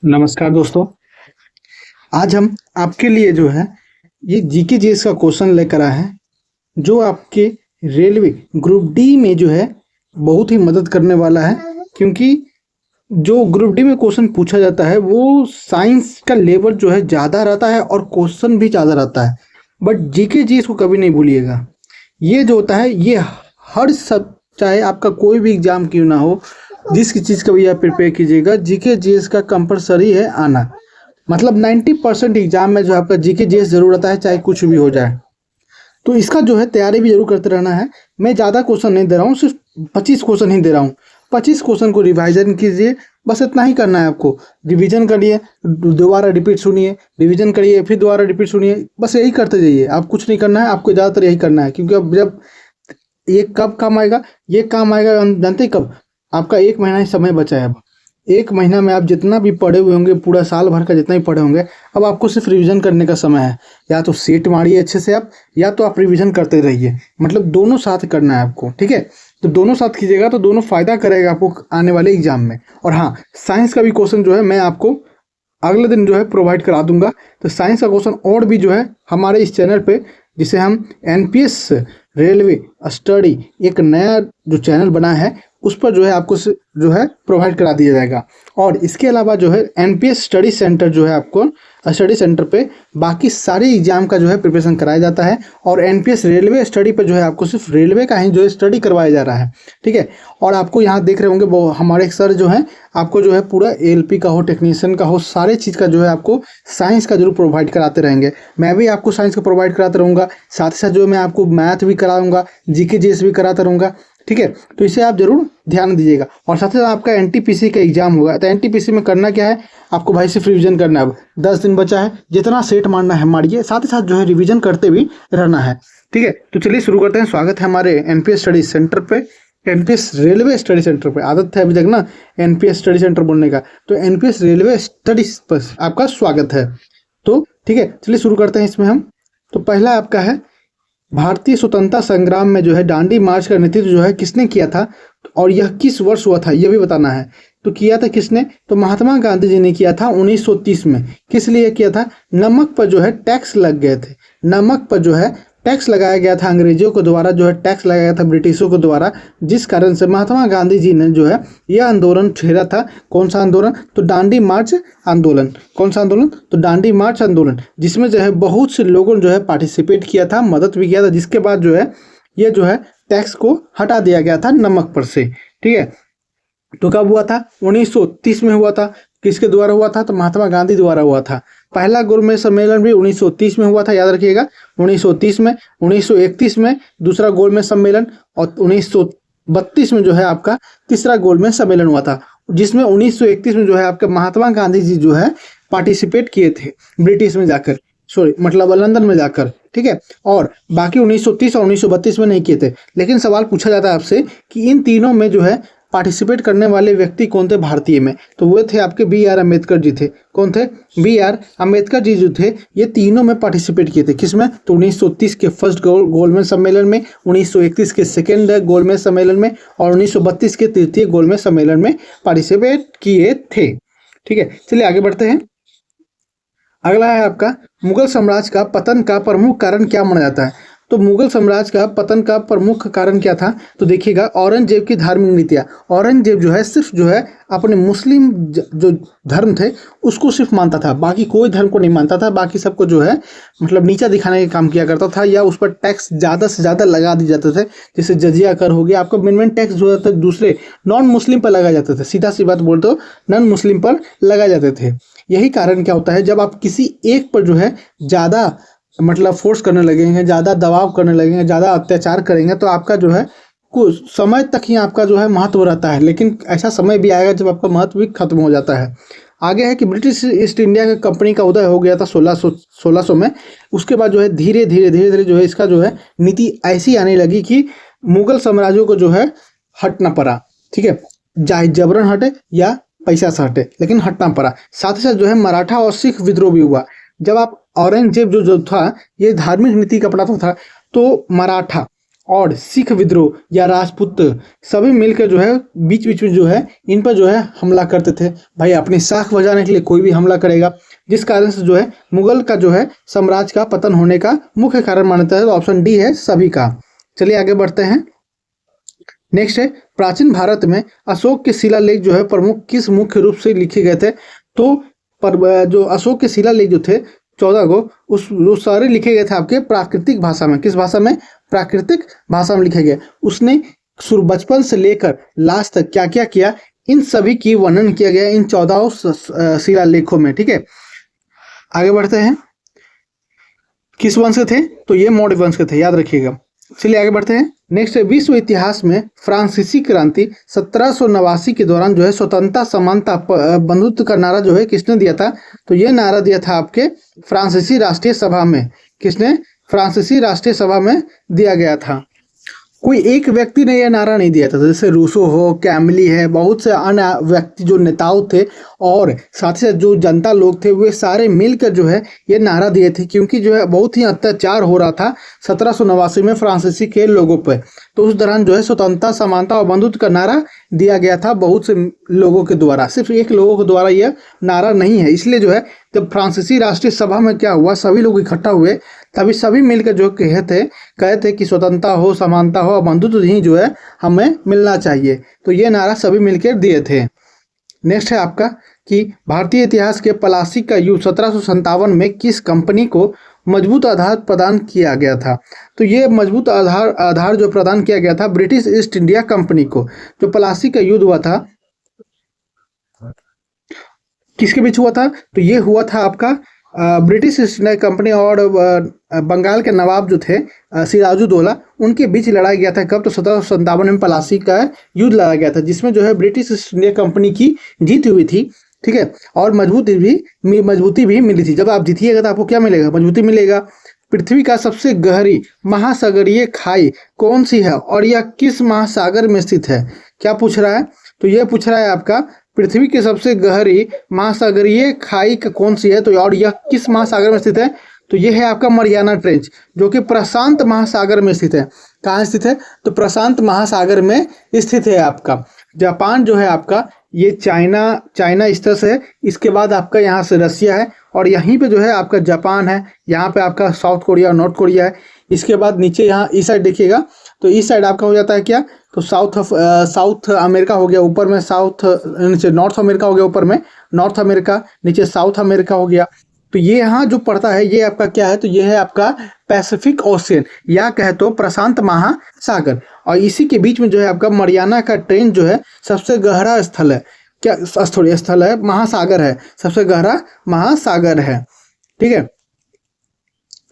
नमस्कार दोस्तों। आज हम आपके लिए जो है ये जीके जीएस का क्वेश्चन लेकर आए हैं, जो आपके रेलवे ग्रुप डी में जो है बहुत ही मदद करने वाला है। क्योंकि जो ग्रुप डी में क्वेश्चन पूछा जाता है वो साइंस का लेवल जो है ज़्यादा रहता है और क्वेश्चन भी ज़्यादा रहता है। बट जीके जीएस को कभी नहीं भूलिएगा, ये जो होता है ये हर सब, चाहे आपका कोई भी एग्जाम क्यों ना हो, जिस चीज़ का भी आप प्रिपेयर कीजिएगा, जीके जीएस का कंपलसरी है आना। मतलब 90% एग्जाम में जो आपका जीके जीएस जरूर आता है, चाहे कुछ भी हो जाए। तो इसका जो है तैयारी भी जरूर करते रहना है। मैं ज़्यादा क्वेश्चन नहीं दे रहा हूँ, सिर्फ 25 क्वेश्चन ही दे रहा हूँ। 25 क्वेश्चन को रिवाइजन कीजिए, बस इतना ही करना है आपको। रिवीजन करिए, दोबारा रिपीट सुनिए, रिवीजन करिए, फिर दोबारा रिपीट सुनिए, बस यही करते जाइए। आप कुछ नहीं करना है, आपको ज़्यादातर यही करना है। क्योंकि अब जब ये कब काम आएगा, ये काम आएगा हम जानते हैं कब? आपका 1 महीना ही समय बचा है। अब 1 महीना में आप जितना भी पढ़े हुए होंगे, पूरा साल भर का जितना भी पढ़े होंगे, अब आपको सिर्फ रिवीजन करने का समय है। या तो सेट मारिए अच्छे से आप, या तो आप रिवीजन करते रहिए। मतलब दोनों साथ करना है आपको, ठीक है? तो दोनों साथ कीजिएगा तो दोनों फायदा करेगा आपको आने वाले एग्जाम में। और हाँ, साइंस का भी क्वेश्चन जो है मैं आपको अगले दिन जो है प्रोवाइड करा दूंगा। तो साइंस का क्वेश्चन और भी जो है हमारे इस चैनल पे, जिसे हम एनपीएस रेलवे स्टडी एक नया जो चैनल बना है, उस पर जो है आपको जो है प्रोवाइड करा दिया जाएगा। और इसके अलावा जो है एनपीएस स्टडी सेंटर जो है आपको स्टडी सेंटर पे बाकी सारे एग्जाम का जो है प्रिपरेशन कराया जाता है। और एनपीएस रेलवे स्टडी पे जो है आपको सिर्फ रेलवे का ही जो है स्टडी करवाया जा रहा है, ठीक है? और आपको यहाँ देख रहे होंगे वो हमारे सर जो हैं, आपको जो है पूरा एएलपी का हो, टेक्नीशियन का हो, सारे चीज़ का जो है आपको साइंस का जरूर प्रोवाइड कराते रहेंगे। मैं भी आपको साइंस का प्रोवाइड कराता रहूँगा, साथ ही साथ जो मैं आपको मैथ भी कराऊंगा, जीके जीएस भी कराता रहूँगा, ठीक है? तो इसे आप जरूर ध्यान दीजिएगा। और साथ ही साथ आपका एनटीपीसी का एग्जाम होगा, तो एनटीपीसी में करना क्या है आपको भाई, सिर्फ रिवीजन करना है। अब 10 दिन बचा है, जितना सेट मारना है मारिए, साथ ही साथ जो है रिवीजन करते भी रहना है, ठीक है? तो चलिए शुरू करते हैं। स्वागत है हमारे एनपीएस स्टडी सेंटर पे, एनपीएस रेलवे स्टडी सेंटर पे। आदत है अभी तक ना एनपीएस स्टडी सेंटर बोलने का, तो एनपीएस रेलवे स्टडी पर आपका स्वागत है। तो ठीक है, चलिए शुरू करते हैं इसमें हम। तो पहला आपका है, भारतीय स्वतंत्रता संग्राम में जो है दांडी मार्च का नेतृत्व जो है किसने किया था, और यह किस वर्ष हुआ था, यह भी बताना है। तो किया था किसने? तो महात्मा गांधी जी ने किया था 1930 में। किस लिए किया था? नमक पर जो है टैक्स लग गए थे। नमक पर जो है टैक्स लगाया गया था, अंग्रेजों के द्वारा जो है टैक्स लगाया गया था, ब्रिटिशों के द्वारा, जिस कारण से महात्मा गांधी जी ने जो है यह आंदोलन छेड़ा था। कौन सा आंदोलन? तो दांडी मार्च आंदोलन। कौन सा आंदोलन? तो दांडी मार्च आंदोलन, जिसमें जो है बहुत से लोगों ने जो है पार्टिसिपेट किया था, मदद भी किया था, जिसके बाद जो है ये जो है टैक्स को हटा दिया गया था नमक पर से, ठीक है? तो कब हुआ था? 1930 में हुआ था। किसके द्वारा हुआ था? तो महात्मा गांधी द्वारा हुआ था। पहला गोलमेज सम्मेलन भी 1930 में हुआ था, याद रखिएगा, 1930 में। 1931 में दूसरा गोलमेज सम्मेलन, और 1932 में जो है आपका तीसरा गोलमेज सम्मेलन हुआ था, जिसमें 1931 में जो है आपका महात्मा गांधी जी जो है पार्टिसिपेट किए थे ब्रिटिश में जाकर, सॉरी मतलब लंदन में जाकर, ठीक है? और बाकी 1930 और 1932 में नहीं किए थे। लेकिन सवाल पूछा जाता है आपसे कि इन तीनों में जो है पार्टिसिपेट करने वाले व्यक्ति कौन थे भारतीय में? तो वो थे आपके बी.आर. अम्बेडकर जी थे। कौन थे? बी.आर. अम्बेडकर जी जो थे, ये तीनों में पार्टिसिपेट किए थे। किसमें? तो 1930 के फर्स्ट गोलमेज सम्मेलन में, 1931 के सेकेंड गोलमेज सम्मेलन में, और 1932 के तृतीय गोलमेज सम्मेलन में पार्टिसिपेट किए थे, ठीक है? चलिए आगे बढ़ते हैं। अगला है आपका, मुगल साम्राज्य का पतन का प्रमुख कारण क्या माना जाता है? तो मुगल साम्राज्य का पतन का प्रमुख कारण क्या था? तो देखिएगा, औरंगजेब की धार्मिक नीतियाँ। औरंगजेब जो है सिर्फ जो है अपने मुस्लिम जो धर्म थे उसको सिर्फ मानता था, बाकी कोई धर्म को नहीं मानता था। बाकी सबको जो है मतलब नीचा दिखाने का काम किया करता था, या उस पर टैक्स ज़्यादा से ज़्यादा लगा दिए जाते थे। जैसे जजिया कर हो गया, आपका मिनिमम टैक्स जो है दूसरे नॉन मुस्लिम पर लगाए जाते थे। सीधा सी बात बोलते हो, नॉन मुस्लिम पर लगाए जाते थे। यही कारण क्या होता है, जब आप किसी एक पर जो है ज़्यादा मतलब फोर्स करने लगेंगे, ज़्यादा दबाव करने लगेंगे, ज़्यादा अत्याचार करेंगे, तो आपका जो है कुछ समय तक ही आपका जो है महत्व रहता है। लेकिन ऐसा समय भी आएगा जब आपका महत्व भी खत्म हो जाता है। आगे है कि ब्रिटिश ईस्ट इंडिया कंपनी का उदय हो गया था 1600 में। उसके बाद जो है धीरे धीरे जो है इसका जो है नीति ऐसी आने लगी कि मुगल साम्राज्यों को जो है हटना पड़ा, ठीक है? चाहे जबरन हटे या पैसा से हटे, लेकिन हटना पड़ा। साथ ही साथ जो है मराठा और सिख विद्रोह भी हुआ। जब आप औरंगजेब जो था ये धार्मिक नीति का अपनाता था, तो मराठा और सिख विद्रोह या राजपूत सभी मिलकर जो है बीच बीच में जो है इन पर जो है हमला करते थे। भाई अपनी साख बजाने के लिए कोई भी हमला करेगा, जिस कारण से जो है मुगल का जो है साम्राज्य का पतन होने का मुख्य कारण मानता है। तो ऑप्शन डी है सभी का। चलिए आगे बढ़ते हैं। नेक्स्ट है, प्राचीन भारत में अशोक के शिलालेख जो है प्रमुख किस मुख्य रूप से लिखे गए थे? तो जो अशोक के शिलालेख जो थे 14 को, वो सारे लिखे गए थे आपके प्राकृतिक भाषा में। किस भाषा में? प्राकृतिक भाषा में लिखे गए। उसने बचपन से लेकर लास्ट तक क्या क्या किया, इन सभी की वर्णन किया गया इन 14 शिलालेखों में। ठीक है, आगे बढ़ते हैं। किस वंश के थे? तो ये मौर्य वंश के थे, याद रखिएगा। चलिए आगे बढ़ते हैं। नेक्स्ट है, विश्व इतिहास में फ्रांसीसी क्रांति 1789 के दौरान जो है स्वतंत्रता, समानता, बंधुत्व का नारा जो है किसने दिया था? तो ये नारा दिया था आपके फ्रांसीसी राष्ट्रीय सभा में। किसने? फ्रांसीसी राष्ट्रीय सभा में दिया गया था। कोई एक व्यक्ति ने यह नारा नहीं दिया था, जैसे रूसो हो, कैमली है, बहुत से अन्य व्यक्ति जो नेताओं थे और साथ ही साथ जो जनता लोग थे वे सारे मिलकर जो है ये नारा दिए थे, क्योंकि जो है बहुत ही अत्याचार हो रहा था 1789 में फ्रांसीसी के लोगों पर। तो उस दौरान जो है स्वतंत्रता, समानता और बंधुत्व का नारा दिया गया था बहुत से लोगों के द्वारा, सिर्फ एक लोगों के द्वारा यह नारा नहीं है। इसलिए जो है जब फ्रांसीसी राष्ट्रीय सभा में क्या हुआ, सभी लोग इकट्ठा हुए, तभी सभी मिलकर जो कहे थे कि स्वतंत्रता हो, समानता हो और बंधुत्व ही जो है हमें मिलना चाहिए। तो ये नारा सभी मिलकर दिए थे। नेक्स्ट है आपका कि भारतीय इतिहास के प्लासी का युद्ध 1757 में किस कंपनी को मजबूत आधार प्रदान किया गया था? तो ये मजबूत आधार जो प्रदान किया गया था ब्रिटिश ईस्ट इंडिया कंपनी को। जो प्लासी का युद्ध हुआ था किसके बीच हुआ था? तो ये हुआ था आपका ब्रिटिश ईस्ट इंडिया कंपनी और बंगाल के नवाब जो थे सिराजुद्दौला, उनके बीच लड़ाया गया था। कब? तो 1757 में प्लासी का युद्ध लड़ा गया था, जिसमें जो है ब्रिटिश ईस्ट इंडिया कंपनी की जीत हुई थी। ठीक है, और मजबूती भी मिली थी। जब आप जीतिएगा तो आपको क्या मिलेगा? मजबूती मिलेगा। पृथ्वी का सबसे गहरी महासागरीय खाई कौन सी है और यह किस महासागर में स्थित है? क्या पूछ रहा है? तो यह पूछ रहा है आपका पृथ्वी की सबसे गहरी महासागरीय खाई कौन सी है, तो और यह किस महासागर में स्थित है? तो यह है आपका मरियाना ट्रेंच, जो कि प्रशांत महासागर में स्थित है। कहाँ स्थित है? तो प्रशांत महासागर में स्थित है आपका। जापान जो है आपका ये चाइना इस तरह से है, इसके बाद आपका यहाँ से रसिया है और यहीं पे जो है आपका जापान है, यहाँ पे आपका साउथ कोरिया और नॉर्थ कोरिया है। इसके बाद नीचे यहाँ इस साइड देखिएगा, तो इस साइड आपका हो जाता है क्या? तो साउथ अमेरिका हो गया, ऊपर में नीचे नॉर्थ अमेरिका हो गया, ऊपर में नॉर्थ अमेरिका, नीचे साउथ अमेरिका हो गया। तो ये यहाँ जो पड़ता है ये आपका क्या है? तो ये है आपका पैसिफिक ओशियन, या कहे तो प्रशांत महासागर। और इसी के बीच में जो है आपका मरियाना का ट्रेंच जो है सबसे गहरा स्थल है। क्या स्थल है? महासागर है, सबसे गहरा महासागर है। ठीक है,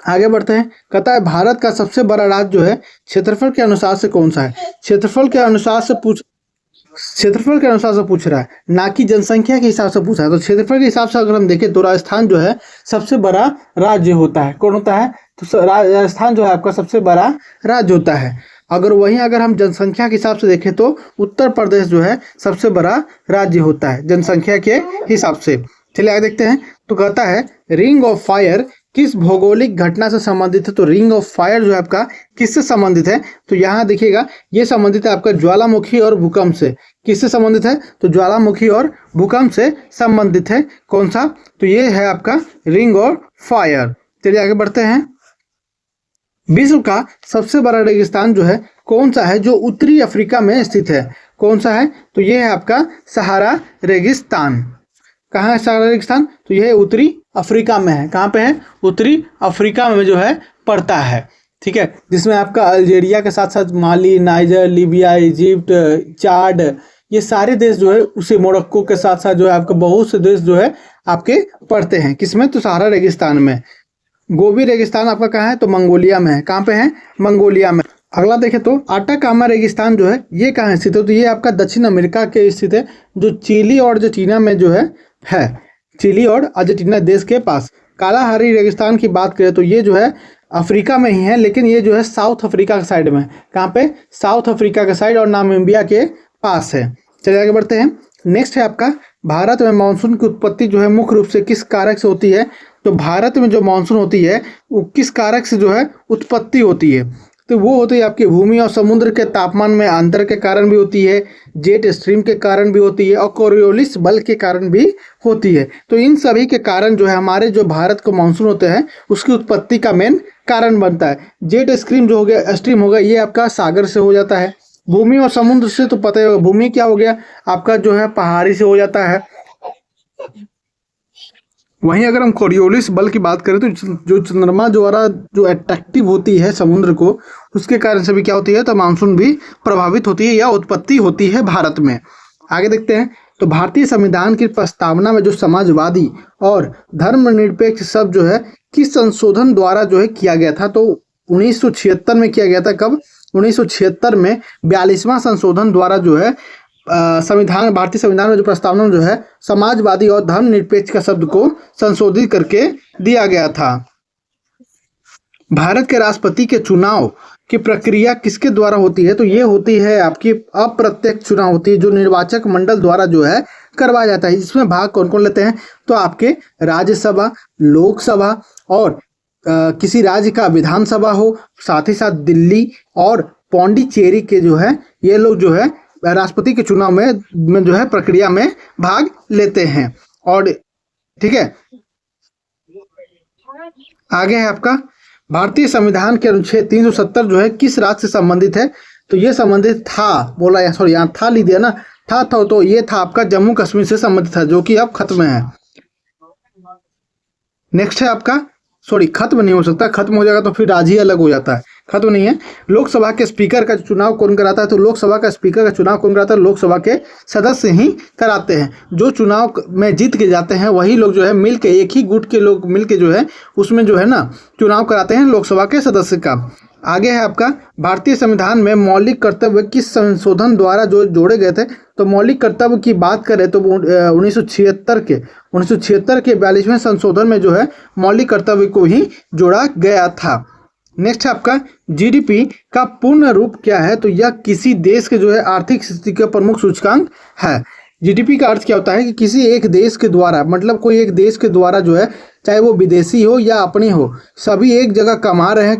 आगे बढ़ते हैं। कहता है भारत का सबसे बड़ा राज्य जो है क्षेत्रफल के अनुसार से कौन सा है? क्षेत्रफल के अनुसार से पूछ रहा है, ना कि जनसंख्या के हिसाब से पूछा है। तो क्षेत्रफल के हिसाब से अगर हम देखें तो राजस्थान जो है सबसे बड़ा राज्य होता है। कौन होता है? तो राजस्थान जो है आपका सबसे बड़ा राज्य होता है। अगर हम जनसंख्या के हिसाब से देखें तो उत्तर प्रदेश जो है सबसे बड़ा राज्य होता है जनसंख्या के हिसाब से। चलिए आगे देखते हैं। तो कहता है रिंग ऑफ फायर किस भौगोलिक घटना से संबंधित है? तो रिंग ऑफ फायर जो है आपका किससे संबंधित है? तो यहाँ देखिएगा ये संबंधित है आपका ज्वालामुखी और भूकंप से। किससे संबंधित है? तो ज्वालामुखी और भूकंप से संबंधित है। कौन सा? तो ये है आपका रिंग ऑफ फायर। चलिए आगे बढ़ते हैं। विश्व का सबसे बड़ा रेगिस्तान जो है कौन सा है, जो उत्तरी अफ्रीका में स्थित है? कौन सा है? तो ये है आपका सहारा रेगिस्तान। कहाँ है सहारा रेगिस्तान? तो यह उत्तरी अफ्रीका में है। कहाँ पे है? उत्तरी अफ्रीका में जो है पड़ता है। ठीक है, जिसमें आपका अल्जीरिया के साथ साथ माली, नाइजर, लीबिया, इजिप्ट, चाड, ये सारे देश जो है उसे मोरक्को के साथ साथ जो है आपके बहुत से देश जो है आपके पड़ते हैं। किसमें? तो सहारा रेगिस्तान में। गोबी रेगिस्तान आपका कहाँ है? तो मंगोलिया में है। कहाँ पे है? मंगोलिया में। अगला देखें तो आटाकामा रेगिस्तान जो है ये कहाँ स्थित है? तो ये आपका दक्षिण अमेरिका के स्थित है, जो चिली और अर्जेंटीना में जो है चिली और अर्जेंटीना देश के पास। कालाहारी रेगिस्तान की बात करें तो ये जो है अफ्रीका में ही है, लेकिन ये जो है साउथ अफ्रीका के साइड में। कहाँ पे? साउथ अफ्रीका के साइड और नामीबिया के पास है। चलिए आगे बढ़ते हैं। नेक्स्ट है आपका भारत में मानसून की उत्पत्ति जो है मुख्य रूप से किस कारक से होती है? तो भारत में जो मानसून होती है वो किस कारक से जो है उत्पत्ति होती है? तो वो होती है आपकी भूमि और समुद्र के तापमान में अंतर के कारण भी होती है, जेट स्ट्रीम के कारण भी होती है और कोरियोलिस बल के कारण भी होती है। तो इन सभी के कारण जो है हमारे जो भारत को मानसून होते हैं उसकी उत्पत्ति का मेन कारण बनता है। जेट स्ट्रीम जो हो गया, स्ट्रीम हो गया, ये आपका सागर से हो जाता है। भूमि और समुद्र से तो पता ही होगा, भूमि क्या हो गया आपका जो है पहाड़ी से हो जाता है। वहीं अगर हम कोरियोलिस बल की बात करें तो जो चंद्रमा द्वारा जो अट्रैक्टिव होती है समुद्र को, उसके कारण से भी क्या होती है, तो मानसून भी प्रभावित होती है या उत्पत्ति होती है भारत में। आगे देखते हैं। तो भारतीय संविधान की प्रस्तावना में जो समाजवादी और धर्मनिरपेक्ष शब्द जो है किस संशोधन द्वारा जो है किया गया था, तो 1976 में किया गया था। कब? 1976 में 42वां संशोधन द्वारा जो है संविधान, भारतीय संविधान में जो प्रस्तावना में जो है समाजवादी और धर्मनिरपेक्ष का शब्द को संशोधित करके दिया गया था। भारत के राष्ट्रपति के चुनाव की प्रक्रिया किसके द्वारा होती है, तो ये होती है आपकी अप्रत्यक्ष चुनाव होती है, जो निर्वाचक मंडल द्वारा जो है करवाया जाता है। इसमें भाग कौन कौन लेते हैं, तो आपके राज्यसभा, लोकसभा और किसी राज्य का विधानसभा हो, साथ ही साथ दिल्ली और पौंडीचेरी के जो है ये लोग जो है राष्ट्रपति के चुनाव में जो है प्रक्रिया में भाग लेते हैं। और ठीक है, आगे है आपका भारतीय संविधान के अनुच्छेद 370 जो है किस राज्य से संबंधित है, तो ये संबंधित था, बोला या सॉरी यहाँ था लिख दिया ना, था तो ये था आपका जम्मू कश्मीर से संबंधित था, जो कि अब खत्म है। नेक्स्ट है आपका, सॉरी खत्म नहीं हो सकता, खत्म हो जाएगा तो फिर राज्य अलग हो जाता है, खत्म नहीं है। लोकसभा के स्पीकर का चुनाव कौन कराता है, तो लोकसभा का स्पीकर का चुनाव कौन कराता है, लोकसभा के सदस्य ही कराते हैं। जो चुनाव में जीत के जाते हैं वही लोग जो है मिल के, एक ही गुट के लोग मिल के जो है उसमें जो है ना चुनाव कराते हैं लोकसभा के सदस्य का। आगे है आपका भारतीय संविधान में मौलिक कर्तव्य किस संशोधन द्वारा जो जोड़े गए थे, तो मौलिक कर्तव्य की बात करें तो 1976 के 42वें संशोधन में जो है मौलिक कर्तव्य को ही जोड़ा गया था। नेक्स्ट है आपका जीडीपी का पूर्ण रूप क्या है, तो यह किसी देश के जो है आर्थिक स्थिति का प्रमुख सूचकांक है। जीडीपी का अर्थ क्या होता है कि किसी एक देश के द्वारा, मतलब कोई एक देश के द्वारा जो है, चाहे वो विदेशी हो या अपनी हो, सभी एक जगह कमा रहे हैं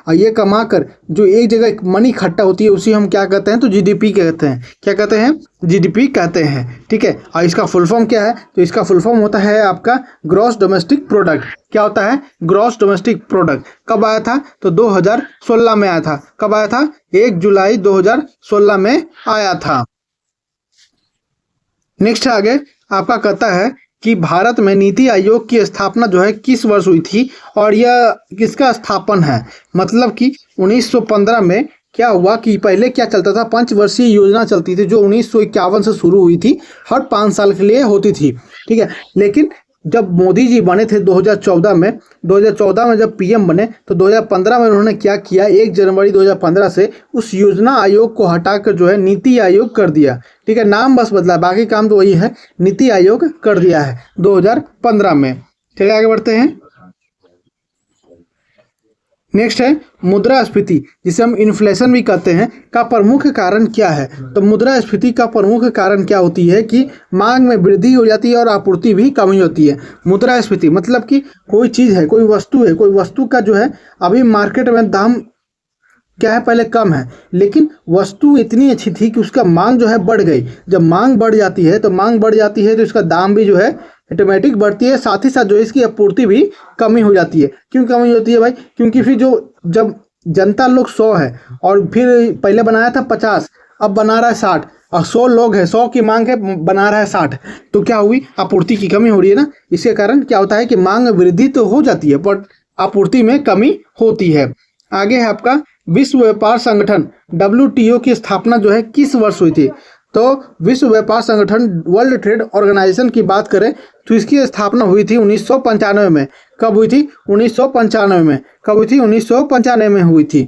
और ये कमा कर जो एक जगह मनी इकट्ठा होती है उसी हम क्या कहते हैं, तो जीडीपी कहते हैं। क्या कहते हैं? जीडीपी कहते हैं। ठीक है, और इसका फुल फॉर्म क्या है, तो इसका फुल फॉर्म होता है आपका ग्रॉस डोमेस्टिक प्रोडक्ट। क्या होता है? Gross domestic product. कब आया था, तो 2016 में आया था। कब आया था? 1 जुलाई 2016 में आया था। नेक्स्ट आगे आपका कहता है कि भारत में नीति आयोग की स्थापना जो है किस वर्ष हुई थी और यह किसका स्थापन है, मतलब कि 1915 में क्या हुआ कि पहले क्या चलता था, 5 वर्षीय योजना चलती थी जो 1951 से शुरू हुई थी, हर 5 साल के लिए होती थी। ठीक है, लेकिन जब मोदी जी बने थे 2014 में जब पीएम बने तो 2015 में उन्होंने क्या किया, 1 जनवरी 2015 से उस योजना आयोग को हटाकर जो है नीति आयोग कर दिया। ठीक है, नाम बस बदला, बाकी काम तो वही है, नीति आयोग कर दिया है 2015 में। ठीक है, आगे बढ़ते हैं। नेक्स्ट है मुद्रास्फीति, जिसे हम इन्फ्लेशन भी कहते हैं, का प्रमुख कारण क्या है, तो मुद्रास्फीति का प्रमुख कारण क्या होती है कि मांग में वृद्धि हो जाती है और आपूर्ति भी कमी होती है। मुद्रास्फीति मतलब कि कोई चीज़ है, कोई वस्तु है, कोई वस्तु का जो है अभी मार्केट में दाम क्या है, पहले कम है, लेकिन वस्तु इतनी अच्छी थी कि उसका मांग जो है बढ़ गई। जब मांग बढ़ जाती है तो इसका दाम भी जो है ऑटोमेटिक बढ़ती है, साथ ही साथ जो इसकी आपूर्ति भी कमी हो जाती है। क्यों कमी होती है भाई? क्योंकि फिर जब जनता लोग 100 है और फिर पहले बनाया था 50, अब बना रहा है 60 और 100 लोग हैं, 100 की मांग है, बना रहा है 60, तो क्या हुई, आपूर्ति की कमी हो रही है ना। इसके कारण क्या होता है कि मांग में वृद्धि तो हो जाती है पर आपूर्ति में कमी होती है। आगे है आपका विश्व व्यापार संगठन WTO की स्थापना जो है किस वर्ष हुई थी, तो विश्व व्यापार संगठन वर्ल्ड ट्रेड ऑर्गेनाइजेशन की बात करें तो इसकी स्थापना हुई थी 1995 में। कब हुई थी? 1995 में। कब हुई थी? 1995 में हुई थी।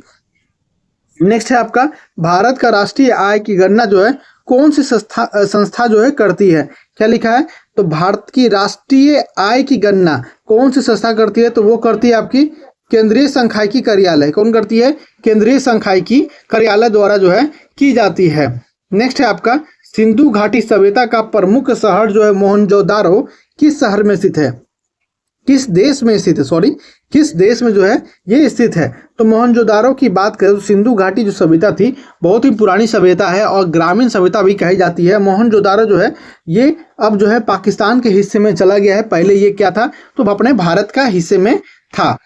नेक्स्ट है आपका भारत का राष्ट्रीय आय की गणना जो है कौन सी संस्था जो है करती है, क्या लिखा है, तो भारत की राष्ट्रीय आय की गणना कौन सी संस्था करती है, तो वो करती है आपकी केंद्रीय सांख्यिकी कार्यालय। कौन करती है? केंद्रीय सांख्यिकी कार्यालय द्वारा जो है की जाती है। नेक्स्ट है आपका सिंधु घाटी सभ्यता का प्रमुख शहर जो है मोहनजोदारो किस शहर में स्थित है, किस देश में स्थित है, सॉरी किस देश में जो है ये स्थित है? तो मोहनजोदारो की बात करें तो सिंधु घाटी जो सभ्यता थी बहुत ही पुरानी सभ्यता है और ग्रामीण सभ्यता भी कही जाती है। मोहनजोदारो जो है ये अब जो है पाकिस्तान के हिस्से में चला गया है, पहले ये क्या था तो अपने भारत का हिस्से में था।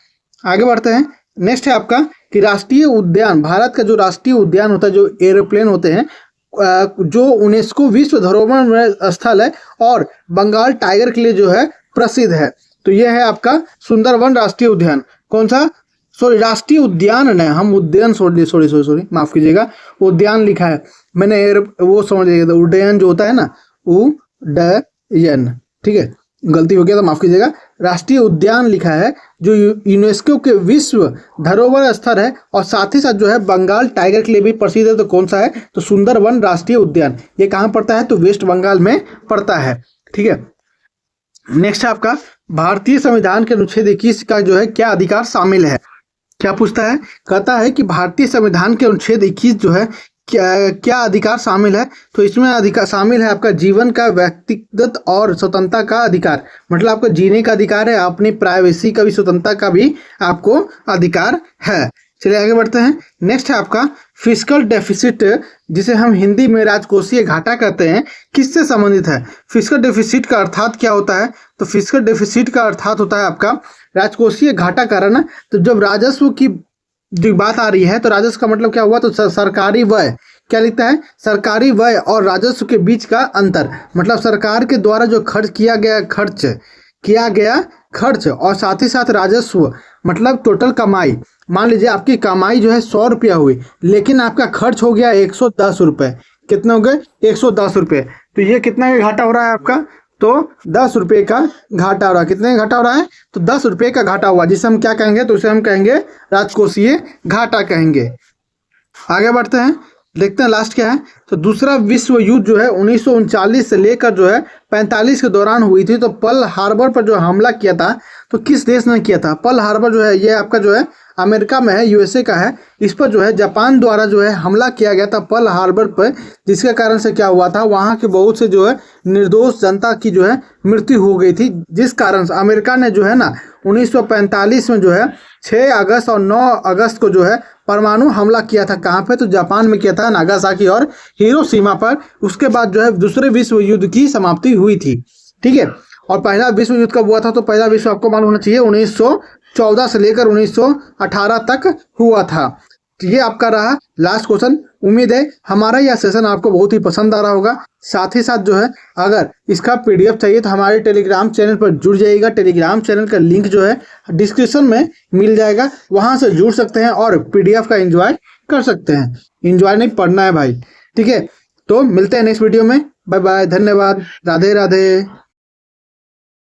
आगे बढ़ते हैं। नेक्स्ट है आपका कि राष्ट्रीय उद्यान, भारत का जो राष्ट्रीय उद्यान होता है, जो एरोप्लेन होते हैं, जो यूनेस्को विश्व धरोहर स्थल है और बंगाल टाइगर के लिए जो है प्रसिद्ध है। तो ये है आपका सुंदरवन राष्ट्रीय उद्यान। कौन सा? सॉरी, राष्ट्रीय उद्यान नहीं, हम उद्यान सॉरी माफ कीजिएगा, उद्यान लिखा है मैंने, वो समझ लीजिएगा, उड्डयन जो होता है ना, उड्डयन, ठीक है, गलती हो गया तो माफ कीजिएगा। राष्ट्रीय उद्यान लिखा है जो यूनेस्को के विश्व धरोहर स्थल है और साथ ही साथ जो है बंगाल टाइगर के लिए भी प्रसिद्ध है। तो कौन सा है? तो सुंदरवन राष्ट्रीय उद्यान। ये कहाँ पड़ता है? तो वेस्ट बंगाल में पड़ता है, ठीक है। नेक्स्ट है आपका भारतीय संविधान के अनुच्छेद 21 का जो है क्या अधिकार शामिल है? क्या पूछता है? कहता है कि भारतीय संविधान के अनुच्छेद 21 जो है क्या अधिकार शामिल है? तो इसमें अधिकार शामिल है आपका जीवन का, व्यक्तिगत और स्वतंत्रता का अधिकार, मतलब आपको जीने का अधिकार है, अपनी प्राइवेसी का भी, स्वतंत्रता का भी आपको अधिकार है। चलिए आगे बढ़ते हैं। नेक्स्ट है आपका फिस्कल डेफिसिट, जिसे हम हिंदी में राजकोषीय घाटा कहते हैं, किससे संबंधित है? फिस्कल डेफिसिट का अर्थात क्या होता है? तो फिस्कल डेफिसिट का अर्थात होता है आपका राजकोषीय घाटा कारण ना। तो जब राजस्व की जो बात आ रही है तो राजस्व का मतलब क्या हुआ? तो सरकारी व्यय, क्या लिखता है? सरकारी व्यय और राजस्व के बीच का अंतर, मतलब सरकार के द्वारा जो खर्च किया गया खर्च और साथ ही साथ राजस्व, मतलब टोटल कमाई। मान लीजिए आपकी कमाई जो है 100 रुपया हुई, लेकिन आपका खर्च हो गया 110 रुपये। कितने हो गए? 110 रुपये। तो ये कितना का घाटा हो रहा है आपका? तो 10 रुपये का घाटा हो रहा है। कितने का घाटा हो रहा है? तो 10 रुपये का घाटा हुआ, जिसे हम क्या कहेंगे? तो उसे हम कहेंगे राजकोषीय घाटा कहेंगे। आगे बढ़ते हैं, देखते हैं लास्ट क्या है। तो दूसरा विश्व युद्ध जो है 1939 से लेकर जो है 45 के दौरान हुई थी। तो पर्ल हार्बर पर जो हमला किया था तो किस देश ने किया था? पर्ल हार्बर जो है ये आपका जो है अमेरिका में है, यूएसए का है। इस पर जो है जापान द्वारा जो है हमला किया गया था पर्ल हार्बर पर, जिसके कारण से क्या हुआ था, वहाँ के बहुत से जो है निर्दोष जनता की जो है मृत्यु हो गई थी, जिस कारण से अमेरिका ने जो है ना 1945 में जो है 6 अगस्त और 9 अगस्त को जो है परमाणु हमला किया था। कहाँ पे? तो जापान में किया था, नागासाकी और हिरोशिमा पर। उसके बाद जो है दूसरे विश्व युद्ध की समाप्ति हुई थी, ठीक है। और पहला विश्व युद्ध कब हुआ था? तो पहला विश्व आपको मालूम होना चाहिए 1914 से लेकर 1918 तक हुआ था। तो ये आपका रहा लास्ट क्वेश्चन। उम्मीद है हमारा यह सेशन आपको बहुत ही पसंद आ रहा होगा। साथ ही साथ जो है अगर इसका पीडीएफ चाहिए तो हमारे टेलीग्राम चैनल पर जुड़ जाइएगा। टेलीग्राम चैनल का लिंक जो है डिस्क्रिप्शन में मिल जाएगा, वहां से जुड़ सकते हैं और पीडीएफ का एंजॉय कर सकते हैं। एंजॉय नहीं, पढ़ना है भाई, ठीक है। तो मिलते हैं नेक्स्ट वीडियो में। बाय बाय, धन्यवाद, राधे राधे।